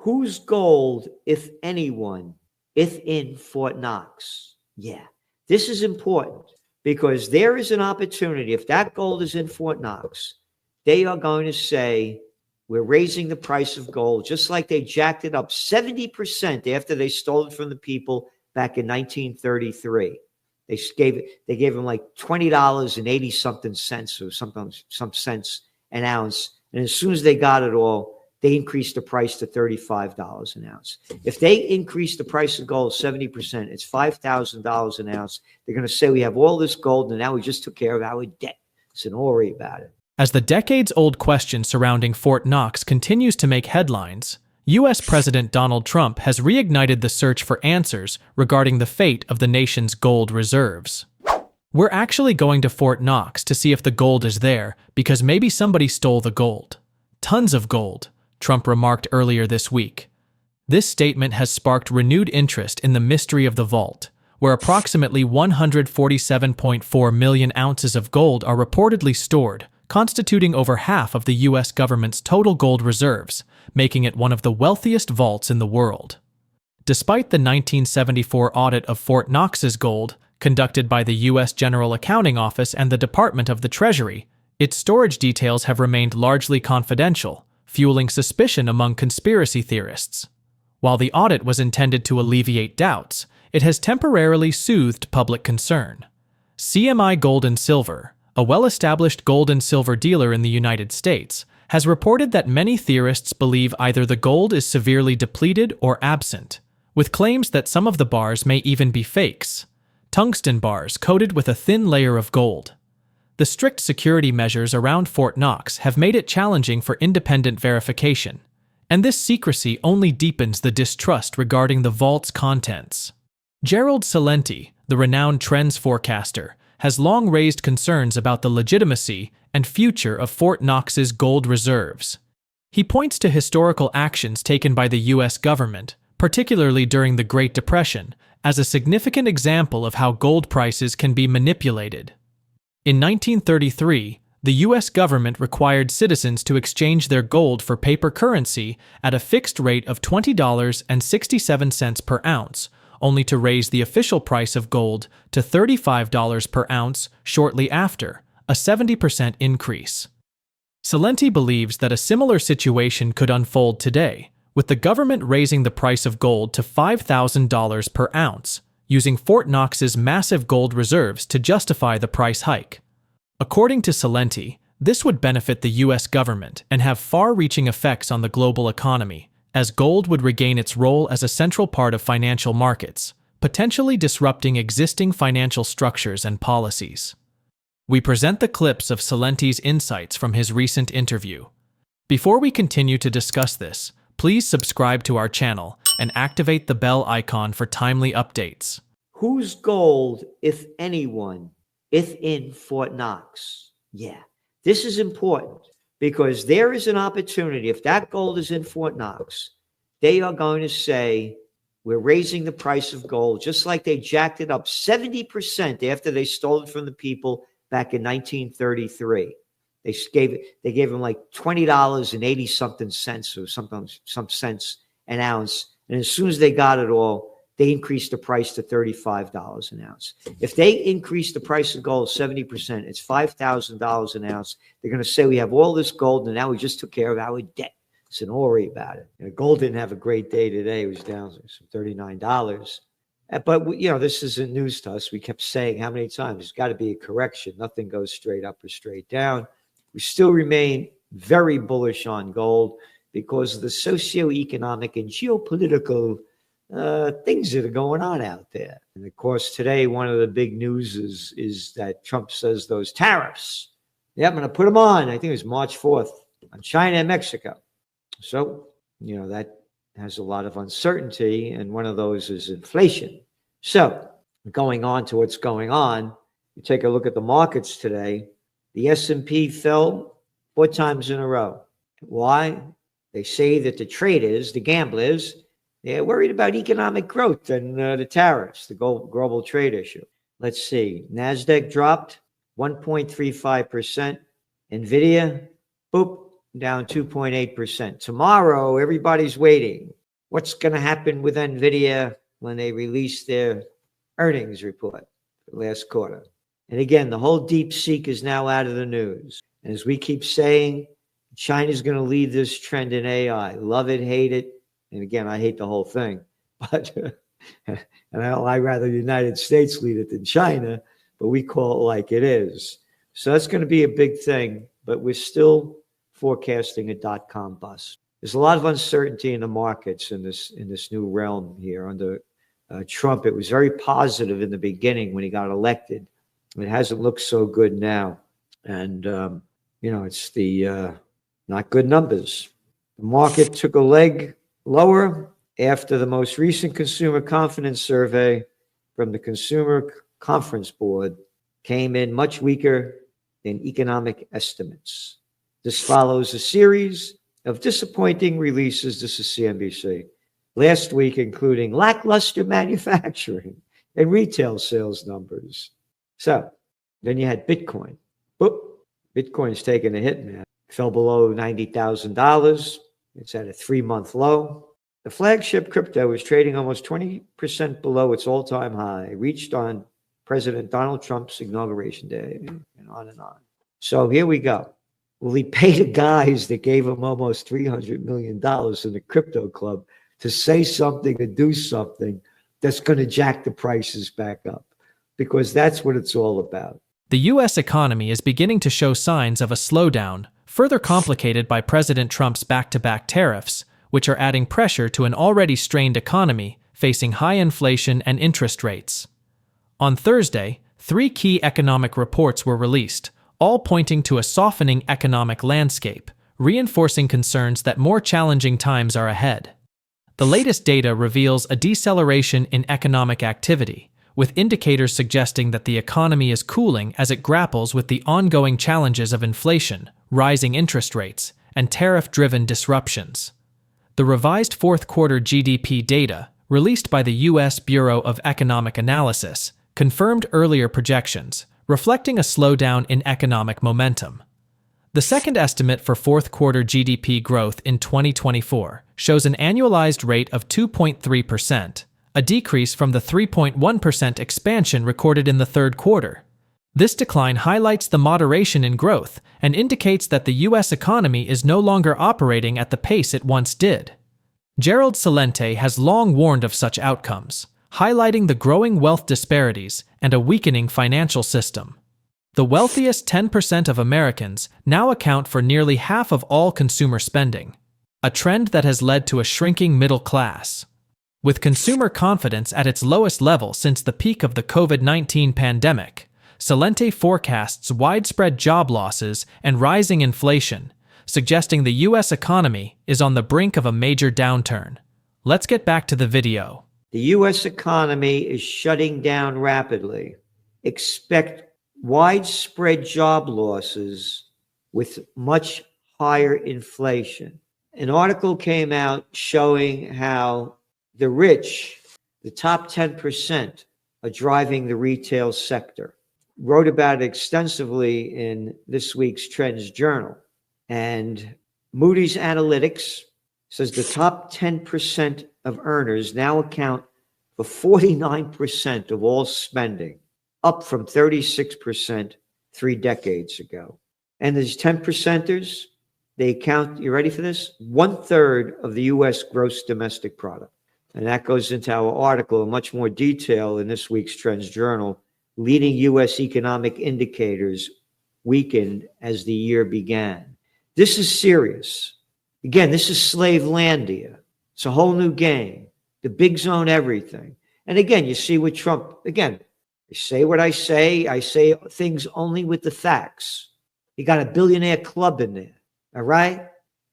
Whose gold, if anyone, if in Fort Knox? Yeah, this is important because there is an opportunity. If that gold is in Fort Knox, they are going to say, we're raising the price of gold, just like they jacked it up 70% after they stole it from the people back in 1933. They gave them like $20.80 something cents or some cents an ounce. And as soon as they got it all, they increased the price to $35 an ounce. If they increase the price of gold 70%, it's $5,000 an ounce. They're going to say we have all this gold and now we just took care of our debt. So don't worry about it. As the decades-old question surrounding Fort Knox continues to make headlines, U.S. President Donald Trump has reignited the search for answers regarding the fate of the nation's gold reserves. We're actually going to Fort Knox to see if the gold is there because maybe somebody stole the gold. Tons of gold, Trump remarked earlier this week. This statement has sparked renewed interest in the mystery of the vault, where approximately 147.4 million ounces of gold are reportedly stored, constituting over half of the U.S. government's total gold reserves, making it one of the wealthiest vaults in the world. Despite the 1974 audit of Fort Knox's gold, conducted by the U.S. General Accounting Office and the Department of the Treasury, its storage details have remained largely confidential, fueling suspicion among conspiracy theorists. While the audit was intended to alleviate doubts, it has temporarily soothed public concern. CMI Gold Silver, a well-established gold and silver dealer in the United States, has reported that many theorists believe either the gold is severely depleted or absent, with claims that some of the bars may even be fakes, tungsten bars coated with a thin layer of gold. The strict security measures around Fort Knox have made it challenging for independent verification, and this secrecy only deepens the distrust regarding the vault's contents. Gerald, Celente, the renowned trends forecaster, has long raised concerns about the legitimacy and future of Fort Knox's gold reserves. He points to historical actions taken by the U.S. government, particularly during the Great Depression, as a significant example of how gold prices can be manipulated. In 1933, the U.S. government required citizens to exchange their gold for paper currency at a fixed rate of $20.67 per ounce, only to raise the official price of gold to $35 per ounce shortly after, a 70% increase. Celente believes that a similar situation could unfold today, with the government raising the price of gold to $5,000 per ounce, using Fort Knox's massive gold reserves to justify the price hike. According to Celente, this would benefit the U.S. government and have far-reaching effects on the global economy, as gold would regain its role as a central part of financial markets, potentially disrupting existing financial structures and policies. We present the clips of Celente's insights from his recent interview. Before we continue to discuss this, please subscribe to our channel and activate the bell icon for timely updates. Whose gold, if anyone, if in Fort Knox? Yeah, this is important because there is an opportunity. If that gold is in Fort Knox, they are going to say, we're raising the price of gold, just like they jacked it up 70% after they stole it from the people back in 1933. They gave them like $20.80 something cents or some cents an ounce. And as soon as they got it all, they increased the price to $35 an ounce. If they increase the price of gold 70%, it's $5,000 an ounce. They're going to say we have all this gold and now we just took care of our debt. So don't worry about it. Gold didn't have a great day today. It was down some $39. But, this isn't news to us. We kept saying how many times? There's got to be a correction. Nothing goes straight up or straight down. We still remain very bullish on gold because of the socioeconomic and geopolitical things that are going on out there. And of course, today, one of the big news is that Trump says those tariffs, I'm going to put them on. I think it was March 4th on China and Mexico. So, that has a lot of uncertainty. And one of those is inflation. So going on to what's going on, you take a look at the markets today. The S&P fell 4 times in a row. Why? They say that the traders, the gamblers, they're worried about economic growth and the tariffs, the global trade issue. Let's see. NASDAQ dropped 1.35%. NVIDIA, boop, down 2.8%. Tomorrow, everybody's waiting. what's going to happen with NVIDIA when they release their earnings report for last quarter. And again, the whole DeepSeek is now out of the news. And as we keep saying, China's going to lead this trend in AI. Love it, hate it. And again, I hate the whole thing. But and I'd rather the United States lead it than China, but we call it like it is. So that's going to be a big thing, but we're still forecasting a dot-com bust. There's a lot of uncertainty in the markets in this new realm here under Trump. It was very positive in the beginning when he got elected. It hasn't looked so good now. And, it's the not good numbers. The market took a leg lower after the most recent consumer confidence survey from the Consumer Conference Board came in much weaker than economic estimates. This follows a series of disappointing releases, this is CNBC, last week, including lackluster manufacturing and retail sales numbers. So then you had Bitcoin. Boop. Bitcoin's taken a hit, man. Fell below $90,000. It's at a 3-month low. The flagship crypto is trading almost 20% below its all-time high, reached on President Donald Trump's inauguration day, and on and on. So here we go. Will he pay the guys that gave him almost $300 million in the crypto club to say something and do something that's going to jack the prices back up? Because that's what it's all about. The U.S. economy is beginning to show signs of a slowdown, further complicated by President Trump's back-to-back tariffs, which are adding pressure to an already strained economy facing high inflation and interest rates. On Thursday, 3 key economic reports were released, all pointing to a softening economic landscape, reinforcing concerns that more challenging times are ahead. The latest data reveals a deceleration in economic activity, with indicators suggesting that the economy is cooling as it grapples with the ongoing challenges of inflation, rising interest rates, and tariff-driven disruptions. The revised fourth-quarter GDP data, released by the U.S. Bureau of Economic Analysis, confirmed earlier projections, reflecting a slowdown in economic momentum. The second estimate for fourth-quarter GDP growth in 2024 shows an annualized rate of 2.3%, a decrease from the 3.1% expansion recorded in the third quarter. This decline highlights the moderation in growth and indicates that the U.S. economy is no longer operating at the pace it once did. Gerald Celente has long warned of such outcomes, highlighting the growing wealth disparities and a weakening financial system. The wealthiest 10% of Americans now account for nearly half of all consumer spending, a trend that has led to a shrinking middle class. With consumer confidence at its lowest level since the peak of the COVID-19 pandemic, Celente forecasts widespread job losses and rising inflation, suggesting the U.S. economy is on the brink of a major downturn. Let's get back to the video. The U.S. economy is shutting down rapidly. Expect widespread job losses with much higher inflation. An article came out showing how the rich, the top 10%, are driving the retail sector. Wrote about it extensively in this week's Trends Journal. And Moody's Analytics says the top 10% of earners now account for 49% of all spending, up from 36% 3 decades ago. And these 10%ers, they account, you ready for this? 1/3 of the U.S. gross domestic product. And that goes into our article in much more detail in this week's Trends Journal. Leading U.S. economic indicators weakened as the year began. This is serious. Again, this is Slavelandia. It's a whole new game. The bigs own everything. And again, you see with Trump, again, I say what I say things only with the facts. You got a billionaire club in there, all right?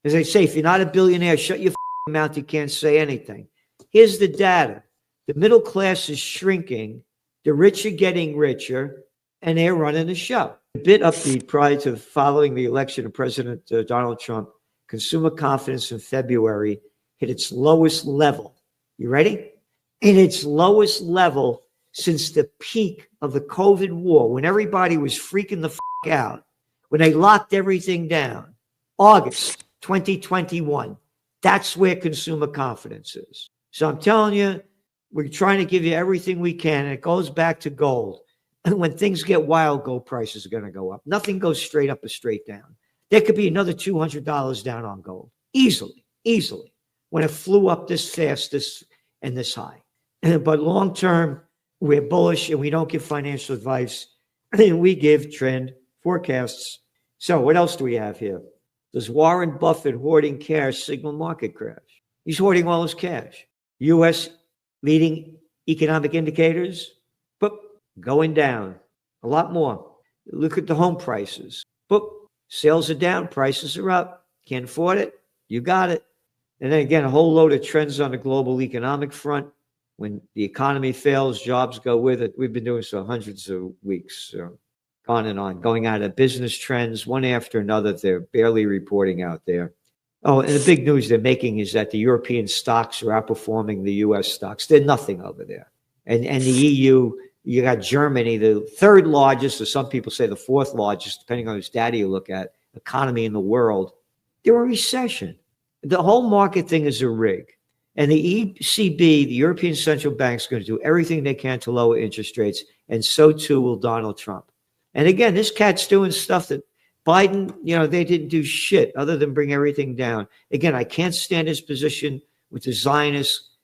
As I say, if you're not a billionaire, shut your mouth, you can't say anything. Here's the data. The middle class is shrinking, the rich are getting richer, and they're running the show. A bit upbeat prior to following the election of President Donald Trump, consumer confidence in February hit its lowest level. You ready? In its lowest level since the peak of the COVID war, when everybody was freaking the out, when they locked everything down. August 2021, That's where consumer confidence is. So I'm telling you, we're trying to give you everything we can, and it goes back to gold. And when things get wild, gold prices are going to go up. Nothing goes straight up or straight down. There could be another $200 down on gold, easily, when it flew up this fast, this high. But long term, we're bullish, and we don't give financial advice. We give trend forecasts. So what else do we have here? Does Warren Buffett hoarding cash signal market crash? He's hoarding all his cash. U.S. leading economic indicators, but going down a lot more. Look at the home prices. But sales are down, prices are up. Can't afford it? You got it. And then again, a whole load of trends on the global economic front. When the economy fails, jobs go with it. We've been doing this for hundreds of weeks. So on and on, going out of business trends, one after another. They're barely reporting out there. Oh, and the big news they're making is that the European stocks are outperforming the U.S. stocks. They're nothing over there. And the EU, you got Germany, the third largest, or some people say the fourth largest, depending on whose data you look at, economy in the world. They're a recession. The whole market thing is a rig. And the ECB, the European Central Bank, is going to do everything they can to lower interest rates, and so too will Donald Trump. And again, this cat's doing stuff that Biden, they didn't do shit other than bring everything down. Again, I can't stand his position with the Zionist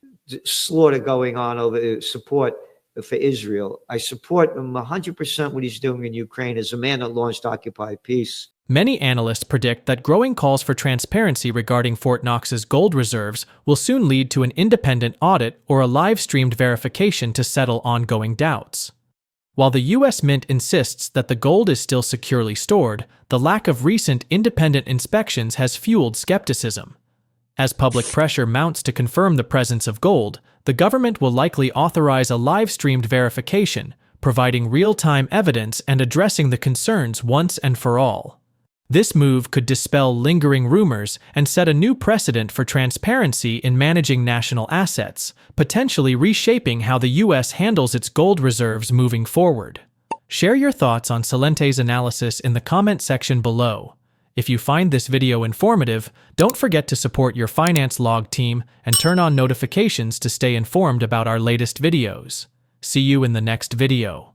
slaughter going on over support for Israel. I support him 100% what he's doing in Ukraine as a man that launched Occupy Peace. Many analysts predict that growing calls for transparency regarding Fort Knox's gold reserves will soon lead to an independent audit or a live-streamed verification to settle ongoing doubts. While the U.S. Mint insists that the gold is still securely stored, the lack of recent independent inspections has fueled skepticism. As public pressure mounts to confirm the presence of gold, the government will likely authorize a live-streamed verification, providing real-time evidence and addressing the concerns once and for all. This move could dispel lingering rumors and set a new precedent for transparency in managing national assets, potentially reshaping how the U.S. handles its gold reserves moving forward. Share your thoughts on Celente's analysis in the comment section below. If you find this video informative, don't forget to support your finance log team and turn on notifications to stay informed about our latest videos. See you in the next video.